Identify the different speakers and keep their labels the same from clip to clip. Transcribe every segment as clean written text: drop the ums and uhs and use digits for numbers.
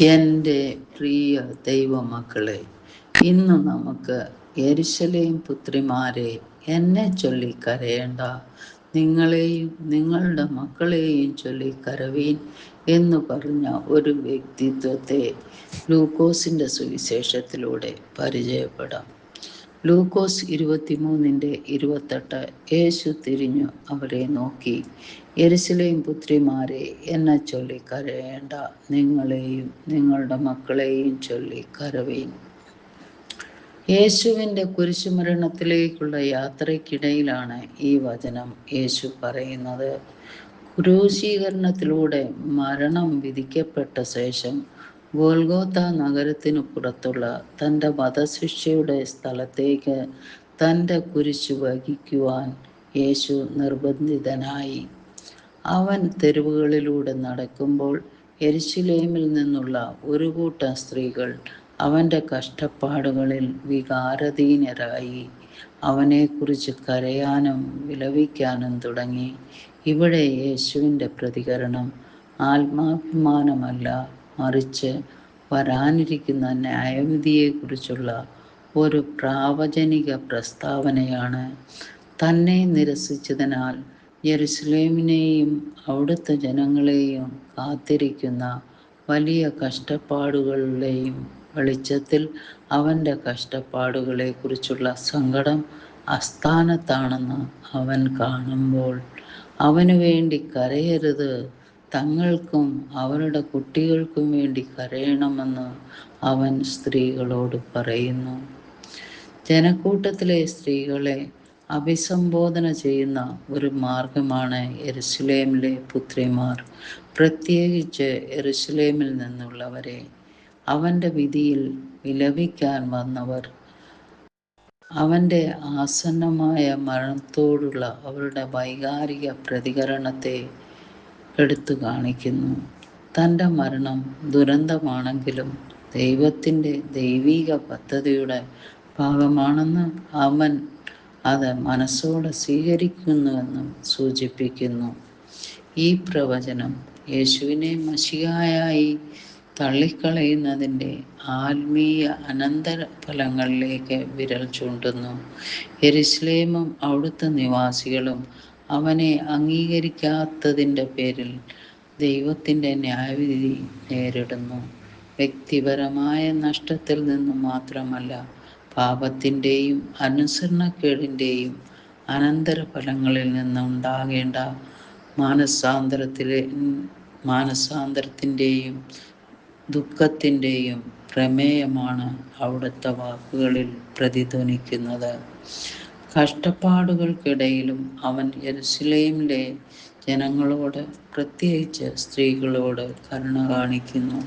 Speaker 1: എൻ്റെ പ്രിയ ദൈവമക്കളെ, ഇന്ന് നമുക്ക് യെരുശലേം പുത്രിമാരെ, എന്നെ ചൊല്ലി കരയേണ്ട, നിങ്ങളെയും നിങ്ങളുടെ മക്കളെയും ചൊല്ലി കരവീൻ എന്ന് പറഞ്ഞ ഒരു വ്യക്തിത്വത്തെ ലൂക്കോസിൻ്റെ സുവിശേഷത്തിലൂടെ പരിചയപ്പെടാം. ലൂക്കോസ് 23:28. യേശു തിരിഞ്ഞു അവരെ നോക്കി, യെരുശലേം പുത്രിമാരെ, എന്നെ ചൊല്ലി കരയേണ്ട, നിങ്ങളെയും നിങ്ങളുടെ മക്കളെയും ചൊല്ലി കരവീൻ. യേശുവിൻ്റെ കുരിശുമരണത്തിലേക്കുള്ള യാത്രയ്ക്കിടയിലാണ് ഈ വചനം യേശു പറയുന്നത്. ക്രൂശീകരണത്തിലൂടെ മരണം വിധിക്കപ്പെട്ട ശേഷം ഗോൽഗോത്ത നഗരത്തിനു പുറത്തുള്ള തൻ്റെ വധശിക്ഷയുടെ സ്ഥലത്തേക്ക് തൻ്റെ കുരിശു വഹിക്കുവാൻ യേശു നിർബന്ധിതനായി. അവൻ തെരുവുകളിലൂടെ നടക്കുമ്പോൾ യെരുശലേമിൽ നിന്നുള്ള ഒരു കൂട്ടം സ്ത്രീകൾ അവൻ്റെ കഷ്ടപ്പാടുകളിൽ വികാരാധീനരായി. അവനെക്കുറിച്ച് കരയാനും വിലപിക്കാനും തുടങ്ങി. ഇവിടെ യേശുവിൻ്റെ പ്രതികരണം ആത്മാഭിമാനമല്ല, മറിച്ച് വരാനിരിക്കുന്ന ന്യായവിധിയെക്കുറിച്ചുള്ള ഒരു പ്രാവചനിക പ്രസ്താവനയാണ്. തന്നെ നിരസിച്ചതിനാൽ യെരുശലേമിനെയും അവിടുത്തെ ജനങ്ങളെയും കാത്തിരിക്കുന്ന വലിയ കഷ്ടപ്പാടുകളുടെയും വെളിച്ചത്തിൽ അവൻ്റെ കഷ്ടപ്പാടുകളെക്കുറിച്ചുള്ള സങ്കടം അസ്ഥാനത്താണെന്ന് അവൻ കാണുമ്പോൾ അവനു വേണ്ടി കരയരുത്, തങ്ങൾക്കും അവരുടെ കുട്ടികൾക്കും വേണ്ടി കരയണമെന്ന് അവൻ സ്ത്രീകളോട് പറയുന്നു. ജനക്കൂട്ടത്തിലെ സ്ത്രീകളെ അഭിസംബോധന ചെയ്യുന്ന ഒരു മാർഗമാണ് യെരുശലേമിലെ പുത്രിമാർ, പ്രത്യേകിച്ച് യെരുശലേമിൽ നിന്നുള്ളവരെ. അവൻ്റെ വിധിയിൽ വിലപിക്കാൻ വന്നവർ അവൻ്റെ ആസന്നമായ മരണത്തോടുള്ള അവരുടെ വൈകാരിക പ്രതികരണത്തെ എടുത്തു കാണിക്കുന്നു. തൻ്റെ മരണം ദുരന്തമാണെങ്കിലും ദൈവത്തിൻ്റെ ദൈവിക പദ്ധതിയുടെ ഭാഗമാണെന്ന് അവൻ അത് മനസ്സോടെ സ്വീകരിക്കുന്നുവെന്നും സൂചിപ്പിക്കുന്നു. ഈ പ്രവചനം യേശുവിനെ മശിഹായായി തള്ളിക്കളയുന്നതിൻ്റെ ആത്മീയ അനന്തരഫലങ്ങളിലേക്ക് വിരൽ ചൂണ്ടുന്നു. യെരുശലേമും അവിടുത്തെ നിവാസികളും അവനെ അംഗീകരിക്കാത്തതിൻ്റെ പേരിൽ ദൈവത്തിൻ്റെ ന്യായവിധി നേരിടുന്നു. വ്യക്തിപരമായ നഷ്ടത്തിൽ നിന്ന് മാത്രമല്ല, പാപത്തിൻ്റെയും അനുസരണക്കേടിൻ്റെയും അനന്തരഫലങ്ങളിൽ നിന്നുണ്ടാകേണ്ട മാനസാന്തരത്തിൻ്റെയും ദുഃഖത്തിൻ്റെയും പ്രമേയമാണ് അവിടുത്തെ വാക്കുകളിൽ പ്രതിധ്വനിക്കുന്നത്. കഷ്ടപ്പാടുകൾക്കിടയിലും അവൻ യെരുശലേമിലെ ജനങ്ങളോട്, പ്രത്യേകിച്ച് സ്ത്രീകളോട് കരുണ കാണിക്കുന്നു.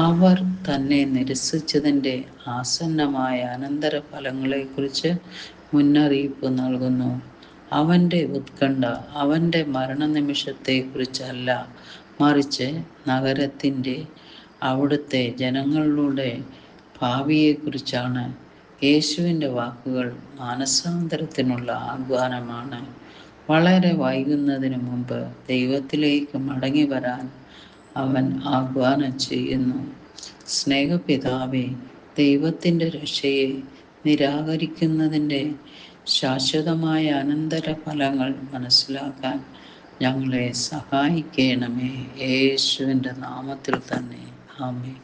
Speaker 1: അവർ തന്നെ നിരസിച്ചതിൻ്റെ ആസന്നമായ അനന്തരഫലങ്ങളെക്കുറിച്ച് മുന്നറിയിപ്പ് നൽകുന്നു. അവൻ്റെ ഉത്കണ്ഠ അവൻ്റെ മരണനിമിഷത്തെക്കുറിച്ചല്ല, മറിച്ച് നഗരത്തിൻ്റെ, അവിടുത്തെ ജനങ്ങളുടെ ഭാവിയെക്കുറിച്ചാണ്. യേശുവിൻ്റെ വാക്കുകൾ മാനസാന്തരത്തിനുള്ള ആഹ്വാനമാണ്. വളരെ വൈകുന്നതിന് മുമ്പ് ദൈവത്തിലേക്ക് മടങ്ങി വരാൻ അവൻ ആഹ്വാനം ചെയ്യുന്നു. സ്നേഹപിതാവേ, ദൈവത്തിൻ്റെ രക്ഷയെ നിരാകരിക്കുന്നതിൻ്റെ ശാശ്വതമായ അനന്തരഫലങ്ങൾ മനസ്സിലാക്കാൻ ഞങ്ങളെ സഹായിക്കണമേ. യേശുവിൻ്റെ നാമത്തിൽ തന്നെ. ആമേൻ.